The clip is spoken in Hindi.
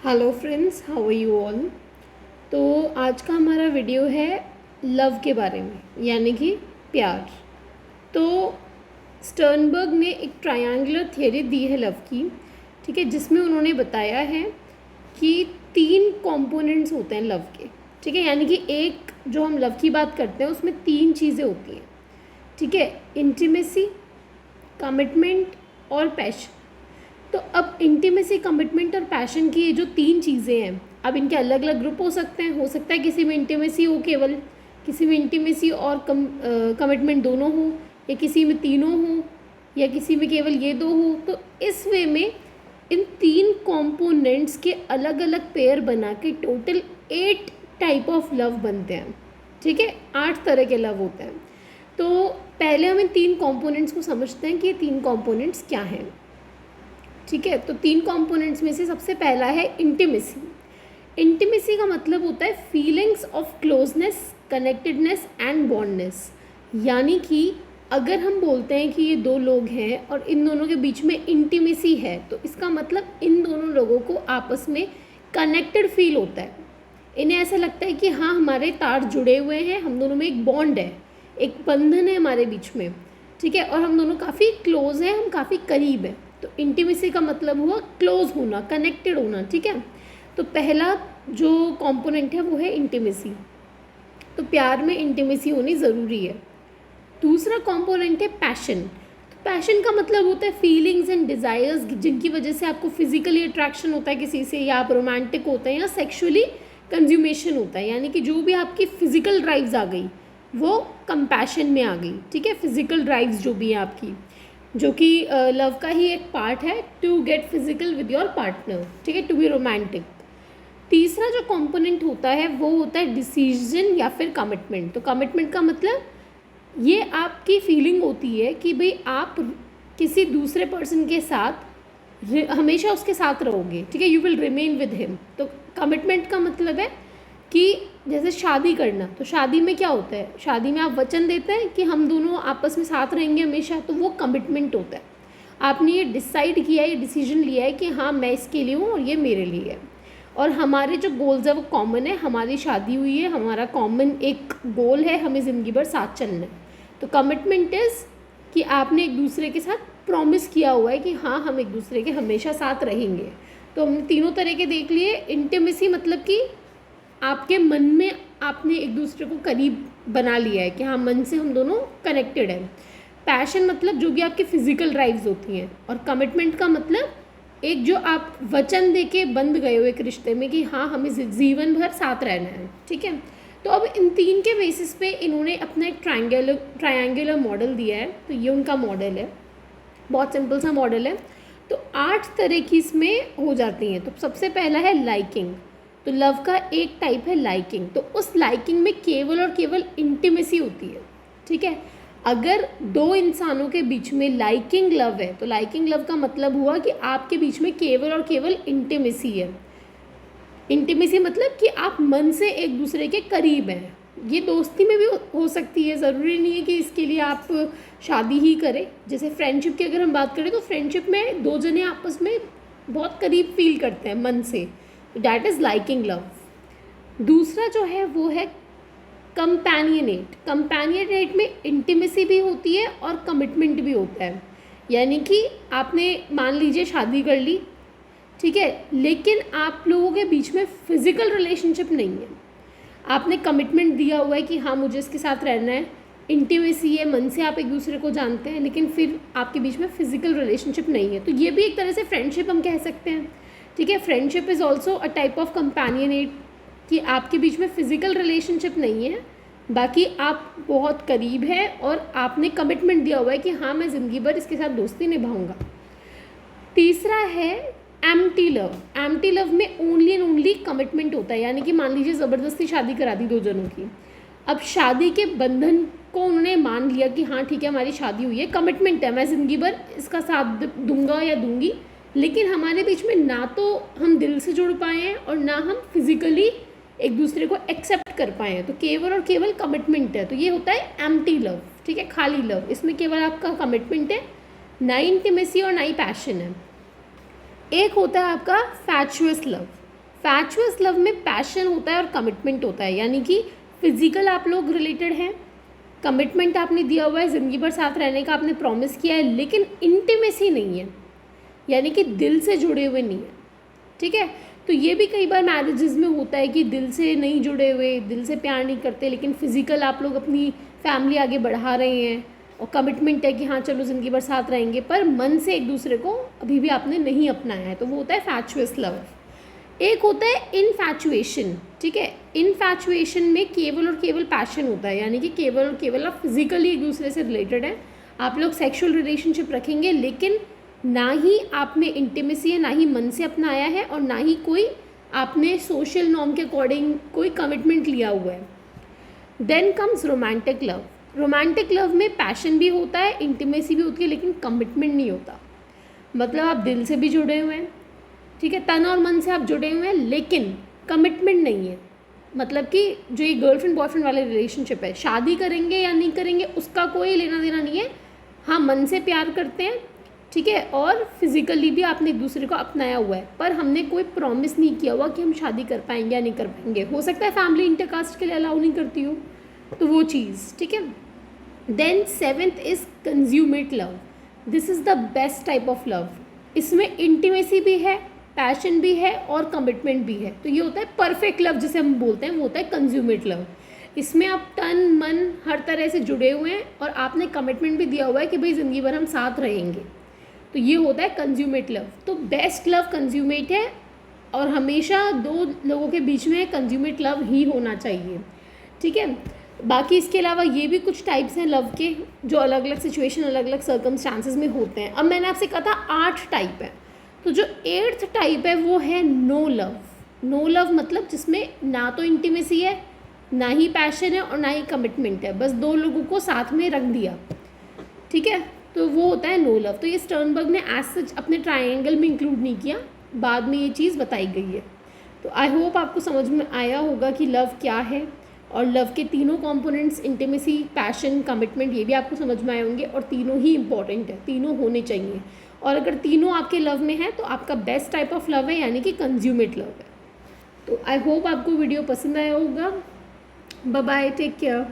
Hello friends, how are you all. तो आज का हमारा वीडियो है लव के बारे में, यानी कि प्यार। तो स्टर्नबर्ग ने एक ट्रायंगुलर थ्योरी दी है लव की, ठीक है, जिसमें उन्होंने बताया है कि 3 कंपोनेंट्स होते हैं लव के, ठीक है। यानी कि एक जो हम लव की बात करते हैं उसमें 3 चीज़ें होती हैं, ठीक है। इंटीमेसी, कमिटमेंट और पैशन। तो अब इंटीमेसी, कमिटमेंट और पैशन की ये जो 3 चीज़ें हैं, अब इनके अलग अलग ग्रुप हो सकते हैं। हो सकता है किसी में इंटीमेसी हो केवल, किसी में इंटीमेसी और कमिटमेंट दोनों हो, या किसी में तीनों हो, या किसी में केवल ये 2 हो। तो इस वे में इन 3 कंपोनेंट्स के अलग अलग पेयर बना के टोटल 8 टाइप ऑफ लव बनते हैं, ठीक है। 8 तरह के लव होते हैं। तो पहले हम इन 3 कंपोनेंट्स को समझते हैं कि ये 3 कंपोनेंट्स क्या हैं, ठीक है। तो 3 कंपोनेंट्स में से सबसे पहला है इंटीमेसी। इंटीमेसी का मतलब होता है feelings of closeness, connectedness and bondness. यानी कि अगर हम बोलते हैं कि ये 2 लोग हैं और इन दोनों के बीच में इंटीमेसी है, तो इसका मतलब इन दोनों लोगों को आपस में कनेक्टेड फील होता है। इन्हें ऐसा लगता है कि हाँ, हमारे तार जुड़े हुए हैं, हम दोनों में एक बॉन्ड है, एक बंधन है हमारे बीच में, ठीक है। और हम दोनों काफ़ी क्लोज हैं, हम काफ़ी करीब हैं। तो इंटीमेसी का मतलब हुआ क्लोज होना, कनेक्टेड होना, ठीक है। तो पहला जो कंपोनेंट है वो है इंटीमेसी। तो प्यार में इंटीमेसी होनी ज़रूरी है। दूसरा कंपोनेंट है पैशन। तो पैशन का मतलब होता है फीलिंग्स एंड डिज़ायर्स, जिनकी वजह से आपको फिजिकली अट्रैक्शन होता है किसी से, या आप रोमांटिक होते हैं, या सेक्सुअली कंज्यूमेशन होता है। यानी कि जो भी आपकी फिजिकल ड्राइव्स आ गई वो कंपैशन में आ गई, ठीक है। फिजिकल ड्राइव्स जो भी है आपकी, जो कि लव का ही एक पार्ट है, to get physical with your partner, ठीक है, टू बी रोमांटिक। तीसरा जो कंपोनेंट होता है वो होता है डिसीजन या फिर कमिटमेंट। तो कमिटमेंट का मतलब ये आपकी फीलिंग होती है कि भाई आप किसी दूसरे पर्सन के साथ हमेशा उसके साथ रहोगे, ठीक है, you will remain with him. तो कमिटमेंट का मतलब है कि जैसे शादी करना, तो शादी में क्या होता है, शादी में आप वचन देते हैं कि हम दोनों आपस में साथ रहेंगे हमेशा, तो वो कमिटमेंट होता है। आपने ये डिसाइड किया है, ये डिसीजन लिया है कि हाँ, मैं इसके लिए हूँ और ये मेरे लिए है, और हमारे जो गोल्स है वो कॉमन है, हमारी शादी हुई है, हमारा कॉमन एक गोल है, हमें ज़िंदगी भर साथ चलना है। तो कमिटमेंट इज़ कि आपने एक दूसरे के साथ प्रॉमिस किया हुआ है कि हाँ, हम एक दूसरे के हमेशा साथ रहेंगे। तो हमने तीनों तरह के देख लिए। इंटीमेसी मतलब कि आपके मन में आपने एक दूसरे को करीब बना लिया है कि हाँ, मन से हम दोनों कनेक्टेड हैं। पैशन मतलब जो भी आपके फिजिकल ड्राइव्स होती हैं। और कमिटमेंट का मतलब एक जो आप वचन दे के बंध गए हो एक रिश्ते में कि हाँ, हमें जीवन भर साथ रहना है, ठीक है। तो अब इन 3 के बेसिस पे इन्होंने अपना एक ट्रायंगुलर मॉडल दिया है। तो ये उनका मॉडल है, बहुत सिंपल सा मॉडल है। तो 8 तरह की इसमें हो जाती हैं। तो सबसे पहला है लाइकिंग। तो लव का एक टाइप है लाइकिंग। तो उस लाइकिंग में केवल और केवल इंटीमेसी होती है, ठीक है। अगर 2 इंसानों के बीच में लाइकिंग लव है, तो लाइकिंग लव का मतलब हुआ कि आपके बीच में केवल और केवल इंटीमेसी है। इंटीमेसी मतलब कि आप मन से एक दूसरे के करीब हैं। ये दोस्ती में भी हो सकती है, ज़रूरी नहीं है कि इसके लिए आप शादी ही करें। जैसे फ्रेंडशिप की अगर हम बात करें, तो फ्रेंडशिप में 2 जने आपस में बहुत करीब फील करते हैं मन से, डैट इज़ लाइकिंग लव। दूसरा जो है वो है कंपैनियनेट। कंपैनियनेट में इंटीमेसी भी होती है और कमिटमेंट भी होता है। यानी कि आपने मान लीजिए शादी कर ली, ठीक है, लेकिन आप लोगों के बीच में फिजिकल रिलेशनशिप नहीं है। आपने कमिटमेंट दिया हुआ है कि हाँ, मुझे इसके साथ रहना है, इंटीमेसी है, मन से आप एक दूसरे को जानते हैं, लेकिन फिर आपके बीच में फिजिकल रिलेशनशिप नहीं है। तो ये भी एक तरह से फ्रेंडशिप हम कह सकते हैं, ठीक है। Friendship is also a type of companionate, कि आपके बीच में फिजिकल रिलेशनशिप नहीं है, बाकी आप बहुत करीब हैं और आपने कमिटमेंट दिया हुआ है कि हाँ, मैं ज़िंदगी भर इसके साथ दोस्ती निभाऊंगा। तीसरा है एम्प्टी लव। एम्प्टी लव में ओनली एंड ओनली कमिटमेंट होता है। यानी कि मान लीजिए ज़बरदस्ती शादी करा दी 2 जनों की, अब शादी के बंधन को उन्होंने मान लिया कि हाँ, ठीक है, हमारी शादी हुई है, कमिटमेंट है, मैं ज़िंदगी भर इसका साथ दूंगा या दूंगी, लेकिन हमारे बीच में ना तो हम दिल से जुड़ पाए हैं और ना हम फिजिकली एक दूसरे को एक्सेप्ट कर पाए हैं। तो केवल और केवल कमिटमेंट है। तो ये होता है एम्प्टी लव, ठीक है, खाली लव। इसमें केवल आपका कमिटमेंट है, ना इंटीमेसी और ना ही पैशन है। एक होता है आपका फैचुअस लव। फैचुअस लव में पैशन होता है और कमिटमेंट होता है, यानी कि फिजिकल आप लोग रिलेटेड हैं, कमिटमेंट आपने दिया हुआ है, ज़िंदगी भर साथ रहने का आपने प्रॉमिस किया है, लेकिन इंटीमेसी नहीं है, यानी कि दिल से जुड़े हुए नहीं है, ठीक है। तो ये भी कई बार मैरिजेस में होता है कि दिल से नहीं जुड़े हुए, दिल से प्यार नहीं करते, लेकिन फिजिकल आप लोग अपनी फैमिली आगे बढ़ा रहे हैं और कमिटमेंट है कि हाँ चलो ज़िंदगी भर साथ रहेंगे, पर मन से एक दूसरे को अभी भी आपने नहीं अपनाया है, तो वो होता है फैचुअस लव। एक होता है इनफैचुएशन, ठीक है। इनफैचुएशन में केवल और केवल पैशन होता है, यानी कि केवल और केवल आप फिजिकली एक दूसरे से रिलेटेड हैं, आप लोग सेक्सुअल रिलेशनशिप रखेंगे, लेकिन ना ही आप में इंटीमेसी है, ना ही मन से अपनाया है, और ना ही कोई आपने सोशल नॉर्म के अकॉर्डिंग कोई कमिटमेंट लिया हुआ है। Then comes romantic love. Romantic love में पैशन भी होता है, इंटीमेसी भी होती है, लेकिन कमिटमेंट नहीं होता। मतलब आप दिल से भी जुड़े हुए हैं, ठीक है, तन और मन से आप जुड़े हुए हैं, लेकिन कमिटमेंट नहीं है। मतलब कि जो ये गर्लफ्रेंड बॉयफ्रेंड वाले रिलेशनशिप है, शादी करेंगे या नहीं करेंगे उसका कोई लेना देना नहीं है, हाँ मन से प्यार करते हैं, ठीक है, और फिजिकली भी आपने एक दूसरे को अपनाया हुआ है, पर हमने कोई प्रॉमिस नहीं किया हुआ कि हम शादी कर पाएंगे या नहीं कर पाएंगे। हो सकता है फैमिली इंटरकास्ट के लिए अलाउ नहीं करती हो, तो वो चीज़, ठीक है। Then 7th is consummate love. This is the best type of love. इसमें इंटीमेसी भी है, पैशन भी है और कमिटमेंट भी है। तो ये होता है परफेक्ट लव जिसे हम बोलते हैं, वो होता है कंज्यूमेट लव। इसमें आप तन मन हर तरह से जुड़े हुए हैं और आपने कमिटमेंट भी दिया हुआ है कि भाई ज़िंदगी भर हम साथ रहेंगे, तो ये होता है कंज्यूमेट लव। तो बेस्ट लव कंज्यूमेट है, और हमेशा दो लोगों के बीच में कंज्यूमेट लव ही होना चाहिए, ठीक है। बाकी इसके अलावा ये भी कुछ टाइप्स हैं लव के, जो अलग अलग सिचुएशन अलग अलग सर्कमस्टांसेस में होते हैं। अब मैंने आपसे कहा था 8 टाइप है, तो जो 8th टाइप है वो है नो लव। नो लव मतलब जिसमें ना तो इंटीमेसी है, ना ही पैशन है और ना ही कमिटमेंट है, बस दो लोगों को साथ में रख दिया, ठीक है, तो वो होता है नो लव। तो ये स्टर्नबर्ग ने एज सच अपने ट्रायंगल में इंक्लूड नहीं किया, बाद में ये चीज़ बताई गई है। तो आई होप आपको समझ में आया होगा कि लव क्या है, और लव के तीनों कंपोनेंट्स इंटीमेसी, पैशन, कमिटमेंट, ये भी आपको समझ में आए होंगे, और तीनों ही इंपॉर्टेंट है, तीनों होने चाहिए। और अगर तीनों आपके लव में है तो आपका बेस्ट टाइप ऑफ लव है, यानी कि कंज्यूमेट लव है। तो आई होप आपको वीडियो पसंद आया होगा। Bye bye, take care.